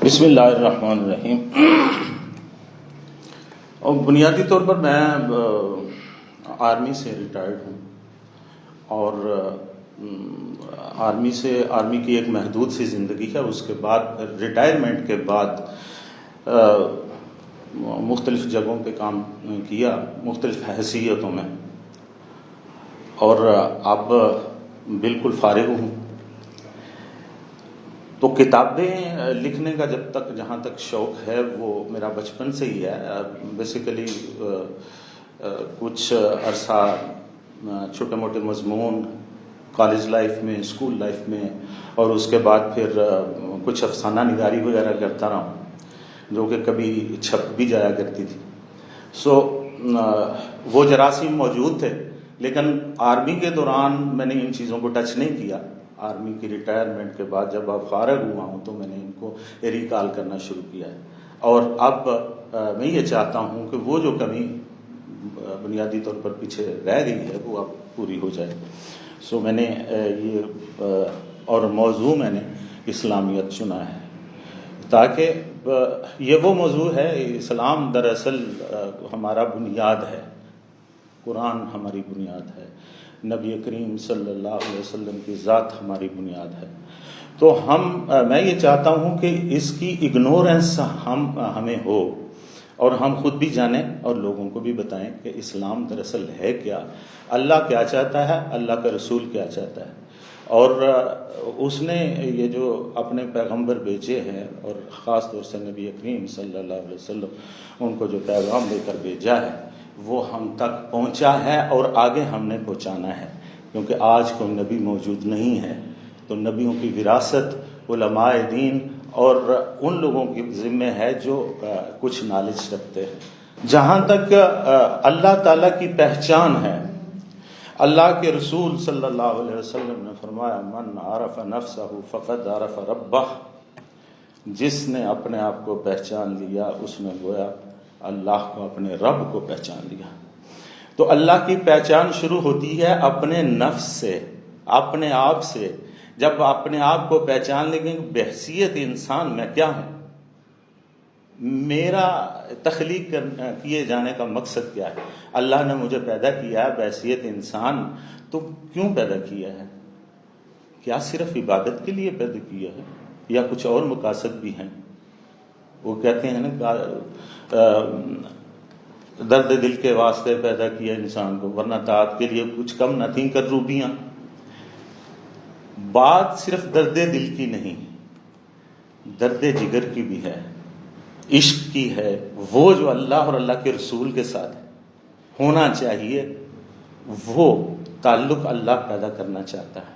بسم اللہ الرحمن الرحیم۔ اور بنیادی طور پر میں آرمی سے ریٹائرڈ ہوں، اور آرمی کی ایک محدود سی زندگی ہے۔ اس کے بعد ریٹائرمنٹ کے بعد مختلف جگہوں پہ کام کیا، مختلف حیثیتوں میں، اور اب بالکل فارغ ہوں۔ تو کتابیں لکھنے کا جہاں تک شوق ہے وہ میرا بچپن سے ہی ہے۔ بیسیکلی کچھ عرصہ چھوٹے موٹے مضمون کالج لائف میں، اسکول لائف میں، اور اس کے بعد پھر کچھ افسانہ نگاری وغیرہ کرتا رہا ہوں، جو کہ کبھی چھپ بھی جایا کرتی تھی۔ وہ جراثیم موجود تھے، لیکن آرمی کے دوران میں نے ان چیزوں کو ٹچ نہیں کیا۔ آرمی کی ریٹائرمنٹ کے بعد جب اب فارغ ہوا ہوں تو میں نے ان کو ریکال کرنا شروع کیا ہے، اور اب میں یہ چاہتا ہوں کہ وہ جو کمی بنیادی طور پر پیچھے رہ گئی ہے وہ اب پوری ہو جائے۔ میں نے یہ اور موضوع میں نے اسلامیت چنا ہے، تاکہ یہ وہ موضوع ہے۔ اسلام دراصل ہمارا بنیاد ہے، قرآن ہماری بنیاد ہے، نبی کریم صلی اللہ علیہ وسلم کی ذات ہماری بنیاد ہے۔ تو میں یہ چاہتا ہوں کہ اس کی اگنورنس ہمیں ہو، اور ہم خود بھی جانیں اور لوگوں کو بھی بتائیں کہ اسلام دراصل ہے کیا، اللہ کیا چاہتا ہے، اللہ کا رسول کیا چاہتا ہے، اور اس نے یہ جو اپنے پیغمبر بھیجے ہیں، اور خاص طور سے نبی کریم صلی اللہ علیہ وسلم ان کو جو پیغام دے کر بھیجا ہے وہ ہم تک پہنچا ہے، اور آگے ہم نے پہنچانا ہے، کیونکہ آج کوئی نبی موجود نہیں ہے۔ تو نبیوں کی وراثت علماء دین اور ان لوگوں کے ذمہ ہے جو کچھ نالج رکھتے ہیں۔ جہاں تک اللہ تعالیٰ کی پہچان ہے، اللہ کے رسول صلی اللہ علیہ وسلم نے فرمایا من عرف نفسہ فقد عرف ربہ، جس نے اپنے آپ کو پہچان لیا اس نے گویا اللہ کو، اپنے رب کو پہچان لیا۔ تو اللہ کی پہچان شروع ہوتی ہے اپنے نفس سے، اپنے آپ سے۔ جب اپنے آپ کو پہچان لیں گے بحیثیت انسان میں کیا ہوں، میرا تخلیق کیے جانے کا مقصد کیا ہے، اللہ نے مجھے پیدا کیا ہے بحیثیت انسان، تو کیوں پیدا کیا ہے؟ کیا صرف عبادت کے لیے پیدا کیا ہے یا کچھ اور مقاصد بھی ہیں؟ وہ کہتے ہیں نا درد دل کے واسطے پیدا کیا انسان کو، ورنہ طاعت کے لیے کچھ کم نہ تھیں کروبیاں۔ بات صرف درد دل کی نہیں، درد جگر کی بھی ہے، عشق کی ہے، وہ جو اللہ اور اللہ کے رسول کے ساتھ ہونا چاہیے، وہ تعلق اللہ پیدا کرنا چاہتا ہے،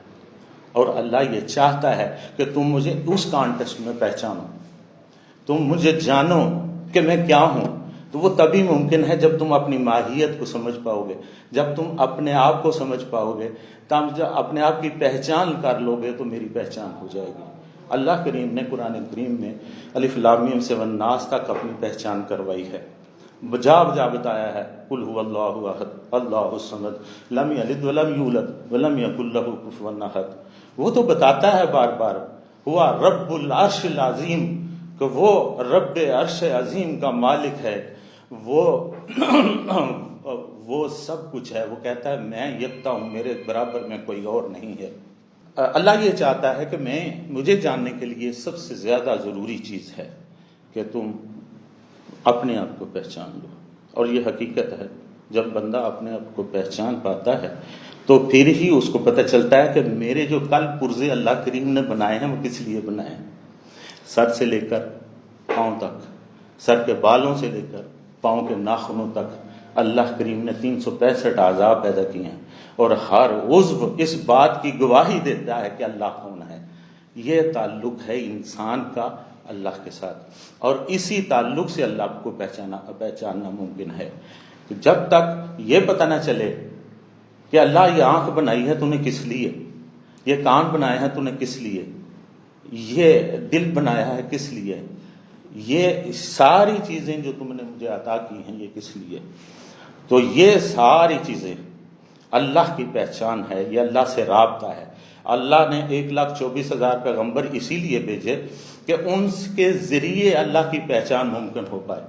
اور اللہ یہ چاہتا ہے کہ تم مجھے اس کانٹیکسٹ میں پہچانو، تم مجھے جانو کہ میں کیا ہوں۔ تو وہ تبھی ممکن ہے جب تم اپنی ماہیت کو سمجھ پاؤ گے، جب تم اپنے آپ کو سمجھ پاؤ گے، تم جب اپنے آپ کی پہچان کر لو گے تو میری پہچان ہو جائے گی۔ اللہ کریم نے قرآن کریم میں الف لام میم سے والناس تک اپنی پہچان کروائی ہے، بجا بتایا ہے قل هو اللہ احد اللہ الصمد لم یلد ولم یولد ولم یکن لہ کفوا احد۔ وہ تو بتاتا ہے بار بار ہوا رب العرش العظیم، کہ وہ رب عرش عظیم کا مالک ہے، وہ سب کچھ ہے۔ وہ کہتا ہے میں یکتا ہوں، میرے برابر میں کوئی اور نہیں ہے۔ اللہ یہ چاہتا ہے کہ مجھے جاننے کے لیے سب سے زیادہ ضروری چیز ہے کہ تم اپنے آپ کو پہچان لو، اور یہ حقیقت ہے جب بندہ اپنے آپ کو پہچان پاتا ہے تو پھر ہی اس کو پتہ چلتا ہے کہ میرے جو کل پرزے اللہ کریم نے بنائے ہیں وہ کس لیے بنائے ہیں۔ سر سے لے کر پاؤں تک، سر کے بالوں سے لے کر پاؤں کے ناخنوں تک اللہ کریم نے 365 اعضاء پیدا کیے ہیں، اور ہر عضو اس بات کی گواہی دیتا ہے کہ اللہ کون ہے۔ یہ تعلق ہے انسان کا اللہ کے ساتھ، اور اسی تعلق سے اللہ کو پہچاننا ممکن ہے۔ جب تک یہ پتہ نہ چلے کہ اللہ یہ آنکھ بنائی ہے تو نے کس لیے، یہ کان بنائے ہیں تو نے کس لیے، یہ دل بنایا ہے کس لیے، یہ ساری چیزیں جو تم نے مجھے عطا کی ہیں یہ کس لیے، تو یہ ساری چیزیں اللہ کی پہچان ہے، یہ اللہ سے رابطہ ہے۔ اللہ نے 1,24,000 پیغمبر اسی لیے بھیجے کہ ان کے ذریعے اللہ کی پہچان ممکن ہو پائے،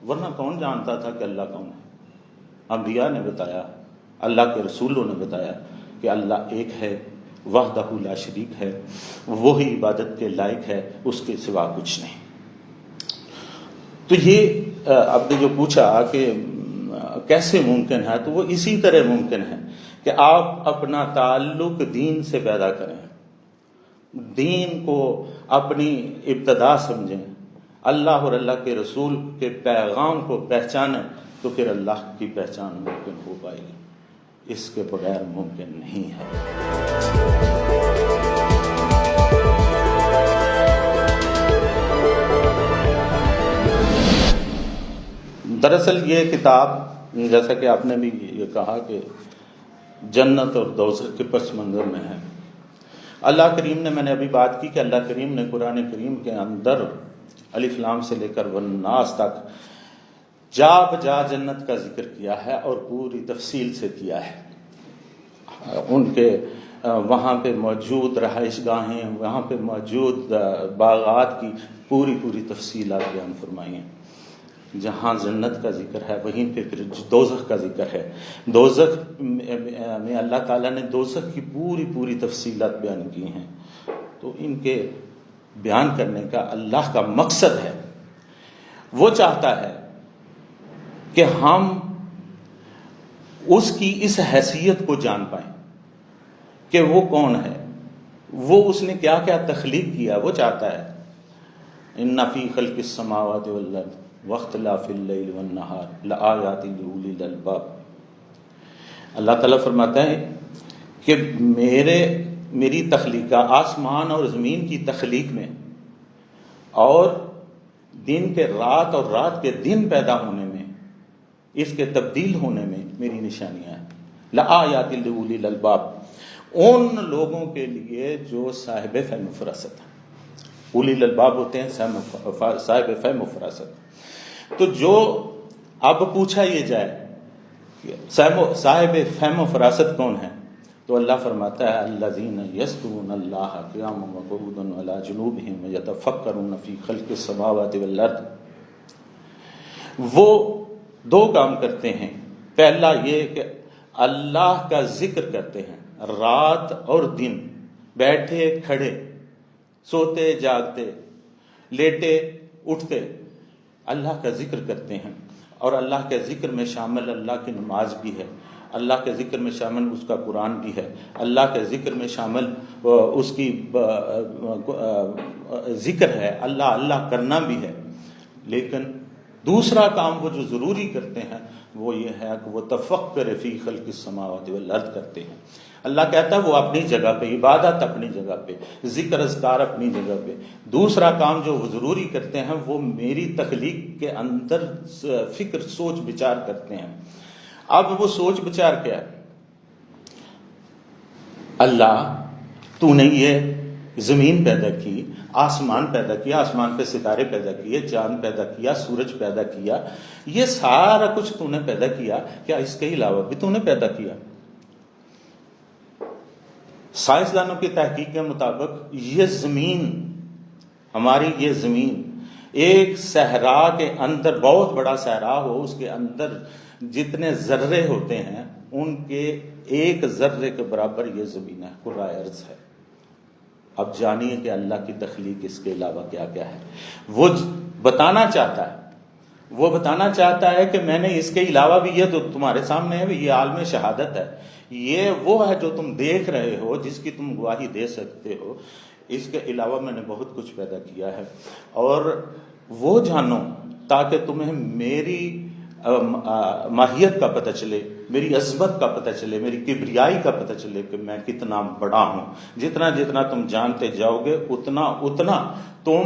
ورنہ کون جانتا تھا کہ اللہ کون ہے؟ انبیاء نے بتایا، اللہ کے رسولوں نے بتایا کہ اللہ ایک ہے، وحدہ لا شریک ہے، وہی عبادت کے لائق ہے، اس کے سوا کچھ نہیں۔ تو یہ آپ نے جو پوچھا کہ کیسے ممکن ہے، تو وہ اسی طرح ممکن ہے کہ آپ اپنا تعلق دین سے پیدا کریں، دین کو اپنی ابتدا سمجھیں، اللہ اور اللہ کے رسول کے پیغام کو پہچانیں، تو پھر اللہ کی پہچان ممکن ہو پائے گی، اس کے بغیر ممکن نہیں ہے۔ دراصل یہ کتاب، جیسا کہ آپ نے بھی یہ کہا کہ جنت اور دوزخ کے پس منظر میں ہے۔ اللہ کریم نے، میں نے ابھی بات کی کہ اللہ کریم نے قرآن کریم کے اندر الف لام سے لے کر والناس تک جا بجا جنت کا ذکر کیا ہے اور پوری تفصیل سے کیا ہے۔ ان کے وہاں پہ موجود رہائش گاہیں، وہاں پہ موجود باغات کی پوری تفصیلات بیان فرمائی ہیں۔ جہاں جنت کا ذکر ہے وہیں پہ پھر دوزخ کا ذکر ہے۔ دوزخ میں اللہ تعالیٰ نے دوزخ کی پوری تفصیلات بیان کی ہیں۔ تو ان کے بیان کرنے کا اللہ کا مقصد ہے، وہ چاہتا ہے کہ ہم اس کی اس حیثیت کو جان پائیں کہ وہ کون ہے، وہ اس نے کیا کیا تخلیق کیا۔ وہ چاہتا ہے ان فی خلق السماوات والارض واختلاف اللیل والنہار لآیات لأولی الالباب۔ اللہ تعالیٰ فرماتا ہے کہ میری تخلیق، آسمان اور زمین کی تخلیق میں اور دن کے رات اور رات کے دن پیدا ہونے میں، اس کے تبدیل ہونے میں میری نشانیاں ہیں۔ لآیات لأولی الالباب، ان لوگوں کے لیے جو صاحب فہم و فراست ہیں۔ اولی الالباب ہوتے ہیں صاحب فہم و فراست۔ تو جو اب پوچھا یہ جائے کہ صاحب فہم و فراست کون ہے، تو اللہ فرماتا ہے الذین یذکرون اللہ قیاما وقعودا وعلی جنوبہم ویتفکرون فی خلق السماوات والارض۔ وہ دو کام کرتے ہیں، پہلا یہ کہ اللہ کا ذکر کرتے ہیں رات اور دن، بیٹھے کھڑے، سوتے جاگتے، لیٹے اٹھتے، اللہ کا ذکر کرتے ہیں۔ اور اللہ کے ذکر میں شامل اللہ کی نماز بھی ہے، اللہ کے ذکر میں شامل اس کا قرآن بھی ہے، اللہ کے ذکر میں شامل اس کی ذکر ہے، اللہ کرنا بھی ہے۔ لیکن دوسرا کام وہ جو ضروری کرتے ہیں وہ یہ ہے کہ وہ تفکر فی خلق السماوات والارض کرتے ہیں۔ اللہ کہتا ہے وہ اپنی جگہ پہ، عبادت اپنی جگہ پہ، ذکر اذکار اپنی جگہ پہ۔ دوسرا کام جو وہ ضروری کرتے ہیں وہ میری تخلیق کے اندر فکر، سوچ بچار کرتے ہیں۔ اب وہ سوچ بچار کیا ہے؟ اللہ تو نے یہ زمین پیدا کی، آسمان پیدا کیا، آسمان پہ ستارے پیدا کیے، چاند پیدا کیا، سورج پیدا کیا، یہ سارا کچھ تو نے پیدا کیا، کیا اس کے علاوہ بھی تو نے پیدا کیا؟ سائنسدانوں کی تحقیق کے مطابق یہ زمین، ہماری یہ زمین ایک صحرا کے اندر، بہت بڑا صحرا ہو، اس کے اندر جتنے ذرے ہوتے ہیں ان کے ایک ذرے کے برابر یہ زمین ہے، کرۂ ارض ہے۔ اب جانیے کہ اللہ کی تخلیق اس کے علاوہ کیا کیا ہے۔ وہ بتانا چاہتا ہے، وہ بتانا چاہتا ہے کہ میں نے اس کے علاوہ بھی، یہ تو تمہارے سامنے ہے، یہ عالم شہادت ہے، یہ وہ ہے جو تم دیکھ رہے ہو، جس کی تم گواہی دے سکتے ہو، اس کے علاوہ میں نے بہت کچھ پیدا کیا ہے۔ اور وہ جانو تاکہ تمہیں میری ماہیت کا پتہ چلے، میری عظمت کا پتہ چلے، میری کبریائی کا پتہ چلے کہ میں کتنا بڑا ہوں۔ جتنا جتنا تم جانتے جاؤ گے اتنا اتنا تم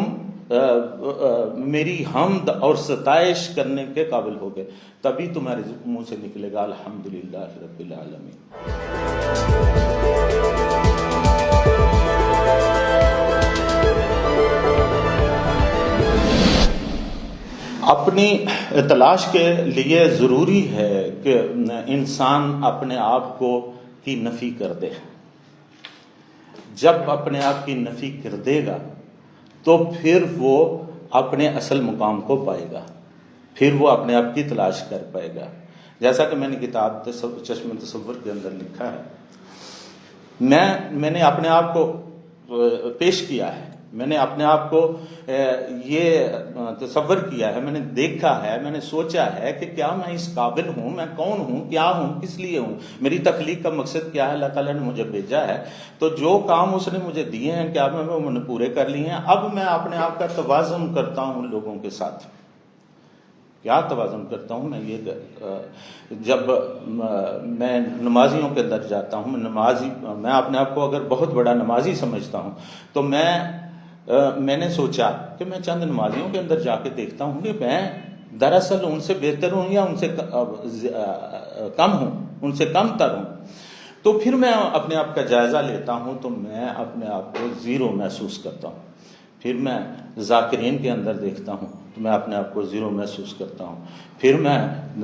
میری حمد اور ستائش کرنے کے قابل ہوگے، تبھی تمہارے منہ سے نکلے گا الحمدللہ رب العالمین۔ اپنی تلاش کے لیے ضروری ہے کہ انسان اپنے آپ کو کی نفی کر دے۔ جب اپنے آپ کی نفی کر دے گا تو پھر وہ اپنے اصل مقام کو پائے گا، پھر وہ اپنے آپ کی تلاش کر پائے گا۔ جیسا کہ میں نے کتاب چشم تصور کے اندر لکھا ہے، میں نے اپنے آپ کو پیش کیا ہے، میں نے اپنے آپ کو یہ تصور کیا ہے، میں نے دیکھا ہے، میں نے سوچا ہے کہ کیا میں اس قابل ہوں، میں کون ہوں، کیا ہوں، کس لیے ہوں، میری تخلیق کا مقصد کیا ہے، اللہ تعالیٰ نے مجھے بھیجا ہے، تو جو کام اس نے مجھے دیے ہیں کیا میں نے پورے کر لیے ہیں۔ اب میں اپنے آپ کا توازن کرتا ہوں لوگوں کے ساتھ۔ کیا توازن کرتا ہوں میں؟ یہ جب میں نمازیوں کے اندر جاتا ہوں، میں اپنے آپ کو اگر بہت بڑا نمازی سمجھتا ہوں تو میں نے سوچا کہ میں چند نمازیوں کے اندر جا کے دیکھتا ہوں کہ میں دراصل ان سے بہتر ہوں یا ان سے کم ہوں، ان سے کم تر ہوں۔ تو پھر میں اپنے آپ کا جائزہ لیتا ہوں تو میں اپنے آپ کو زیرو محسوس کرتا ہوں۔ پھر میں ذاکرین کے اندر دیکھتا ہوں تو میں اپنے آپ کو زیرو محسوس کرتا ہوں۔ پھر میں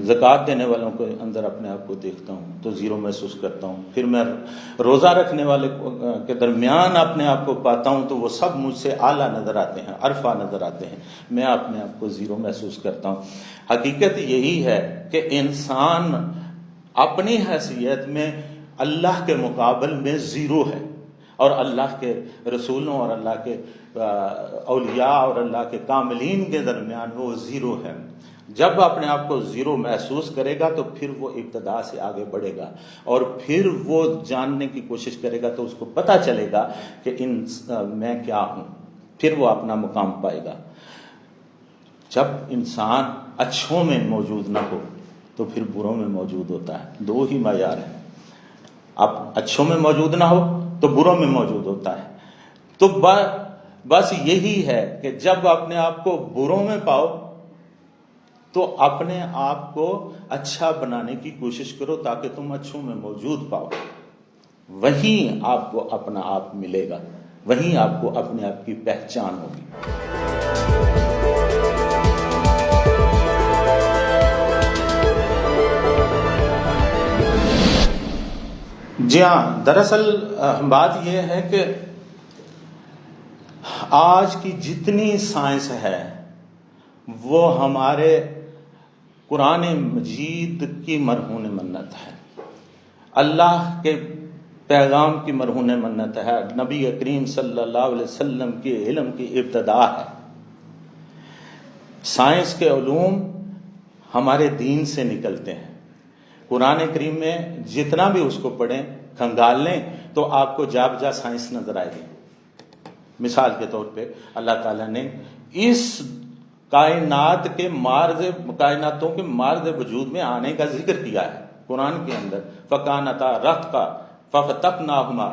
زکوٰۃ دینے والوں کے اندر اپنے آپ کو دیکھتا ہوں تو زیرو محسوس کرتا ہوں۔ پھر میں روزہ رکھنے والے کے درمیان اپنے آپ کو پاتا ہوں تو وہ سب مجھ سے اعلیٰ نظر آتے ہیں، عرفہ نظر آتے ہیں، میں اپنے آپ کو زیرو محسوس کرتا ہوں۔ حقیقت یہی ہے کہ انسان اپنی حیثیت میں اللہ کے مقابل میں زیرو ہے، اور اللہ کے رسولوں اور اللہ کے اولیاء اور اللہ کے کاملین کے درمیان وہ زیرو ہے۔ جب اپنے آپ کو زیرو محسوس کرے گا تو پھر وہ ابتدا سے آگے بڑھے گا، اور پھر وہ جاننے کی کوشش کرے گا تو اس کو پتہ چلے گا کہ میں کیا ہوں، پھر وہ اپنا مقام پائے گا۔ جب انسان اچھوں میں موجود نہ ہو تو پھر بروں میں موجود ہوتا ہے، دو ہی معیار ہیں۔ اب اچھوں میں موجود نہ ہو تو بروں میں موجود ہوتا ہے۔ تو بس یہی ہے کہ جب اپنے آپ کو بروں میں پاؤ تو اپنے آپ کو اچھا بنانے کی کوشش کرو تاکہ تم اچھوں میں موجود پاؤ، وہیں آپ کو اپنا آپ ملے گا، وہیں آپ کو اپنے آپ کی پہچان ہوگی۔ جی ہاں، دراصل بات یہ ہے کہ آج کی جتنی سائنس ہے وہ ہمارے قرآن مجید کی مرہون منت ہے، اللہ کے پیغام کی مرہون منت ہے، نبی کریم صلی اللہ علیہ وسلم کے علم کی ابتدا ہے۔ سائنس کے علوم ہمارے دین سے نکلتے ہیں۔ قرآن کریم میں جتنا بھی اس کو پڑھیں، کھنگال لیں تو آپ کو جا بجا سائنس نظر آئے گی۔ مثال کے طور پہ اللہ تعالیٰ نے اس کائناتوں کے مارز وجود میں آنے کا ذکر کیا ہے قرآن کے اندر، فَكَانَتَا رَتْقًا فَفَتَقْنَاهُمَا،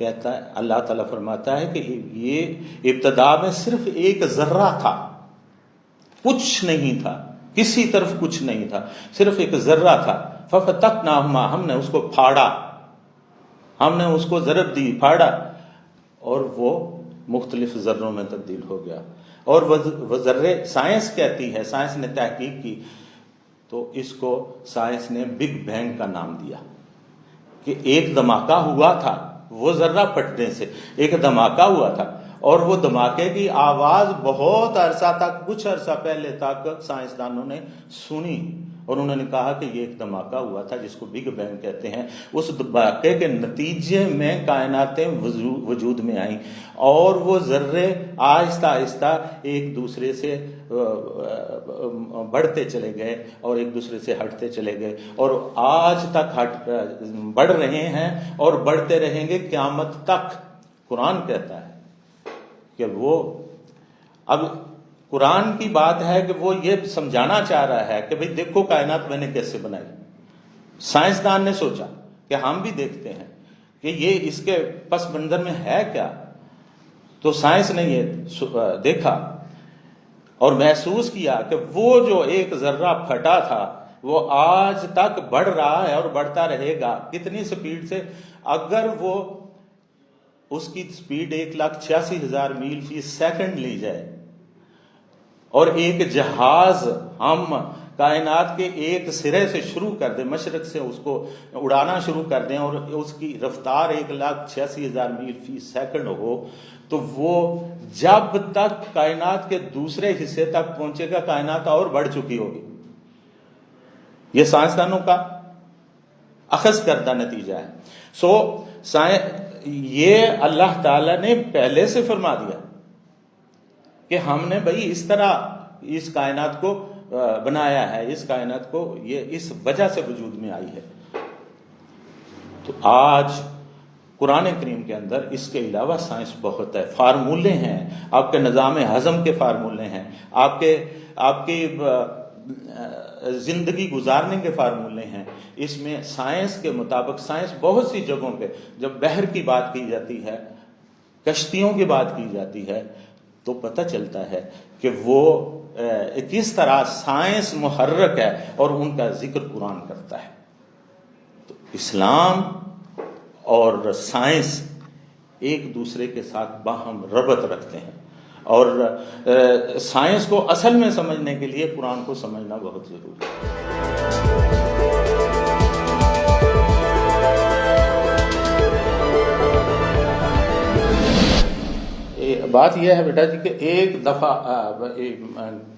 کہتا ہے اللہ تعالیٰ فرماتا ہے کہ یہ ابتدا میں صرف ایک ذرہ تھا، کچھ نہیں تھا، کسی طرف کچھ نہیں تھا، صرف ایک ذرہ تھا، فَفَتَقْنَاهُمَا، ہم نے اس کو پھاڑا، ہم نے اس کو ضرب دی، پھاڑا، اور وہ مختلف ذروں میں تبدیل ہو گیا۔ اور وہ ذرے سائنس کہتی ہے، سائنس نے تحقیق کی تو اس کو سائنس نے بگ بینگ کا نام دیا، کہ ایک دھماکہ ہوا تھا، وہ ذرہ پھٹنے سے ایک دھماکہ ہوا تھا، اور وہ دھماکے کی آواز بہت عرصہ تک، کچھ عرصہ پہلے تک سائنسدانوں نے سنی، اور انہوں نے کہا کہ یہ ایک دھماکہ ہوا تھا جس کو بگ بینگ کہتے ہیں۔ اس دھماکے کے نتیجے میں کائناتیں وجود میں آئیں، اور وہ ذرے آہستہ آہستہ ایک دوسرے سے بڑھتے چلے گئے اور ایک دوسرے سے ہٹتے چلے گئے، اور آج تک بڑھ رہے ہیں اور بڑھتے رہیں گے قیامت تک۔ قرآن کہتا ہے کہ وہ اب قرآن کی بات ہے کہ وہ یہ سمجھانا چاہ رہا ہے کہ بھئی دیکھو کائنات میں نے کیسے بنائی۔ سائنسدان نے سوچا کہ ہم بھی دیکھتے ہیں کہ یہ اس کے پس منظر میں ہے کیا، تو سائنس نے یہ دیکھا اور محسوس کیا کہ وہ جو ایک ذرہ پھٹا تھا وہ آج تک بڑھ رہا ہے اور بڑھتا رہے گا۔ کتنی سپیڈ سے؟ اگر وہ اس کی سپیڈ 1,86,000 میل فی سیکنڈ لی جائے اور ایک جہاز ہم کائنات کے ایک سرے سے شروع کر دیں، مشرق سے اس کو اڑانا شروع کر دیں اور اس کی رفتار 1,86,000 میل فی سیکنڈ ہو، تو وہ جب تک کائنات کے دوسرے حصے تک پہنچے گا کائنات اور بڑھ چکی ہوگی۔ یہ سائنسدانوں کا اخذ کردہ نتیجہ ہے۔ یہ اللہ تعالیٰ نے پہلے سے فرما دیا کہ ہم نے بھائی اس طرح اس کائنات کو بنایا ہے، اس کائنات کو یہ اس وجہ سے وجود میں آئی ہے۔ تو آج قرآن کریم کے اندر اس کے علاوہ سائنس بہت ہے، فارمولے ہیں، آپ کے نظام ہضم کے فارمولے ہیں، آپ کے زندگی گزارنے کے فارمولے ہیں۔ اس میں سائنس کے مطابق، سائنس بہت سی جگہوں پہ جب بحر کی بات کی جاتی ہے، کشتیوں کی بات کی جاتی ہے، تو پتہ چلتا ہے کہ وہ کس طرح سائنس محرک ہے اور ان کا ذکر قرآن کرتا ہے۔ تو اسلام اور سائنس ایک دوسرے کے ساتھ باہم ربط رکھتے ہیں، اور سائنس کو اصل میں سمجھنے کے لیے قرآن کو سمجھنا بہت ضروری ہے۔ بات یہ ہے بیٹا جی کہ ایک دفعہ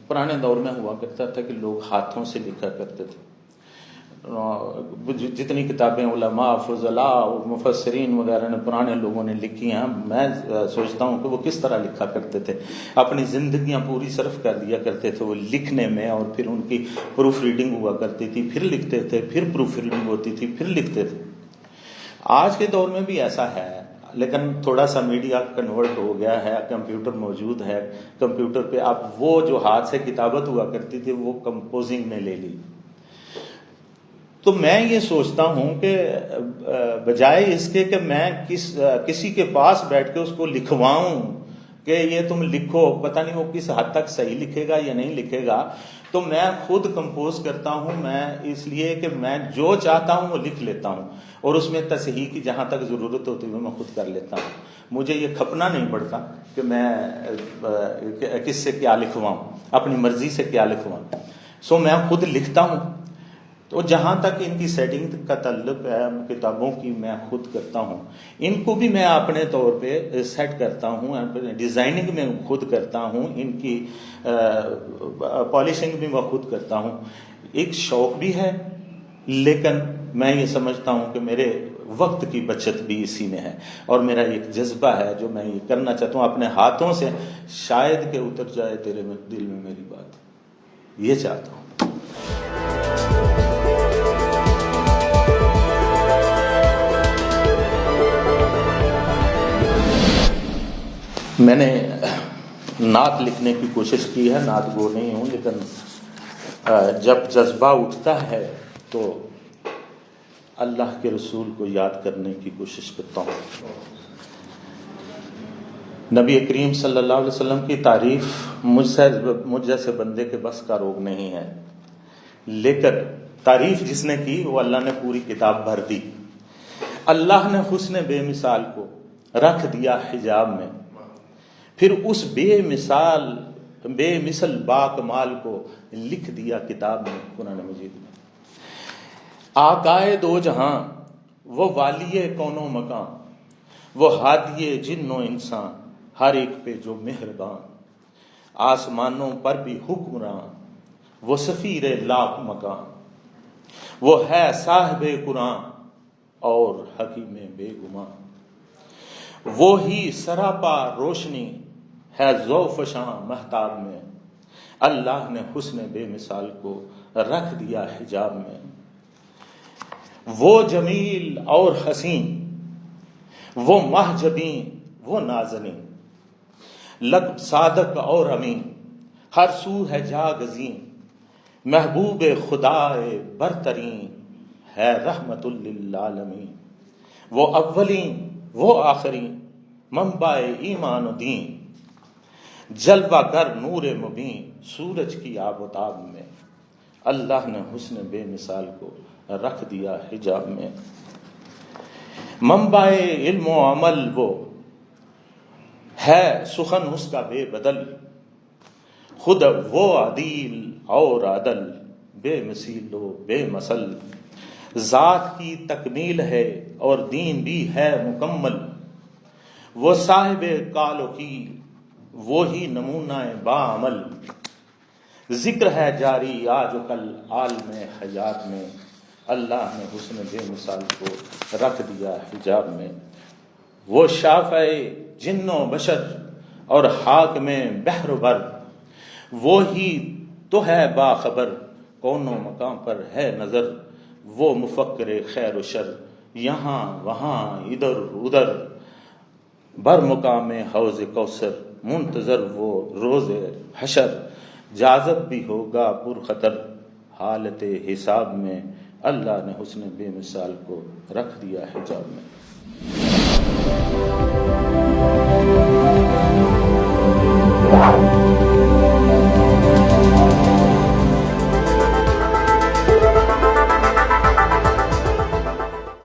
پرانے دور میں ہوا کرتا تھا کہ لوگ ہاتھوں سے لکھا کرتے تھے۔ جتنی کتابیں علماء، فضلاء، مفسرین وغیرہ نے، پرانے لوگوں نے لکھی ہیں، میں سوچتا ہوں کہ وہ کس طرح لکھا کرتے تھے۔ اپنی زندگیاں پوری صرف کر دیا کرتے تھے وہ لکھنے میں، اور پھر ان کی پروف ریڈنگ ہوا کرتی تھی، پھر لکھتے تھے، پھر پروف ریڈنگ ہوتی تھی، پھر لکھتے تھے۔ آج کے دور میں بھی ایسا ہے، لیکن تھوڑا سا میڈیا کنورٹ ہو گیا ہے، کمپیوٹر موجود ہے، کمپیوٹر پہ اب وہ جو ہاتھ سے کتابت ہوا کرتی تھی وہ کمپوزنگ نے لے لی۔ تو میں یہ سوچتا ہوں کہ بجائے اس کے کہ میں کسی کے پاس بیٹھ کے اس کو لکھواؤں کہ یہ تم لکھو، پتہ نہیں وہ کس حد تک صحیح لکھے گا یا نہیں لکھے گا، تو میں خود کمپوز کرتا ہوں۔ میں اس لیے کہ میں جو چاہتا ہوں وہ لکھ لیتا ہوں، اور اس میں تصحیح کی جہاں تک ضرورت ہوتی ہے میں خود کر لیتا ہوں۔ مجھے یہ کھپنا نہیں پڑتا کہ میں کس سے کیا لکھواؤں، اپنی مرضی سے کیا لکھواؤں۔ میں خود لکھتا ہوں۔ تو جہاں تک ان کی سیٹنگ کا تعلق ہے، کتابوں کی میں خود کرتا ہوں، ان کو بھی میں اپنے طور پہ سیٹ کرتا ہوں، ڈیزائننگ میں خود کرتا ہوں، ان کی پالشنگ بھی میں خود کرتا ہوں۔ ایک شوق بھی ہے، لیکن میں یہ سمجھتا ہوں کہ میرے وقت کی بچت بھی اسی میں ہے، اور میرا ایک جذبہ ہے جو میں یہ کرنا چاہتا ہوں اپنے ہاتھوں سے، شاید کہ اتر جائے تیرے دل میں میری بات، یہ چاہتا ہوں۔ میں نے نعت لکھنے کی کوشش کی ہے، نعت گو نہیں ہوں، لیکن جب جذبہ اٹھتا ہے تو اللہ کے رسول کو یاد کرنے کی کوشش کرتا ہوں۔ نبی کریم صلی اللہ علیہ وسلم کی تعریف مجھ جیسے بندے کے بس کا روگ نہیں ہے، لیکن تعریف جس نے کی وہ اللہ نے پوری کتاب بھر دی۔ اللہ نے حسن بے مثال کو رکھ دیا حجاب میں، پھر اس بے مثل باکمال کو لکھ دیا کتاب میں، قرآن مجید میں۔ آقائے دو جہاں، وہ والی کون و مکان، وہ ہادی جن و انسان، ہر ایک پہ جو مہربان، آسمانوں پر بھی حکمراں، وہ سفیر لاکھ مکان، وہ ہے صاحب قرآن اور حکیم بے گمان، وہی سراپا روشنی ہے ذوفشاں مہتاب میں، اللہ نے حسن بے مثال کو رکھ دیا حجاب میں۔ وہ جمیل اور حسین، وہ محجبین، وہ نازنین، لقب صادق اور امین، ہر سو ہے جاگزین، محبوب خدا برترین، ہے رحمت للعالمین، وہ اولین وہ آخرین، منبع ایمان و دین، جلوہ گر نور مبین، سورج کی آب و تاب میں، اللہ نے حسن بے مثال کو رکھ دیا حجاب میں۔ منبع علم و عمل وہ ہے، سخن اس کا بے بدل، خود وہ عدیل اور عدل، بے مثیل و بے مثل، ذات کی تکمیل ہے اور دین بھی ہے مکمل، وہ صاحب کال و قیل وہی نمونہ باعمل، ذکر ہے جاری آج و کل عالم حیات میں، اللہ نے حسن بے مثال کو رکھ دیا حجاب میں، وہ شافع جن و بشر اور حاکم بحر و بر، وہی تو ہے باخبر کون و مقام پر ہے نظر، وہ مفکر خیر و شر یہاں وہاں ادھر ادھر، بر مقام حوض کوثر منتظر وہ روز حشر، جازب بھی ہوگا پر خطر حالت حساب میں، اللہ نے حسن بے مثال کو رکھ دیا حجاب میں۔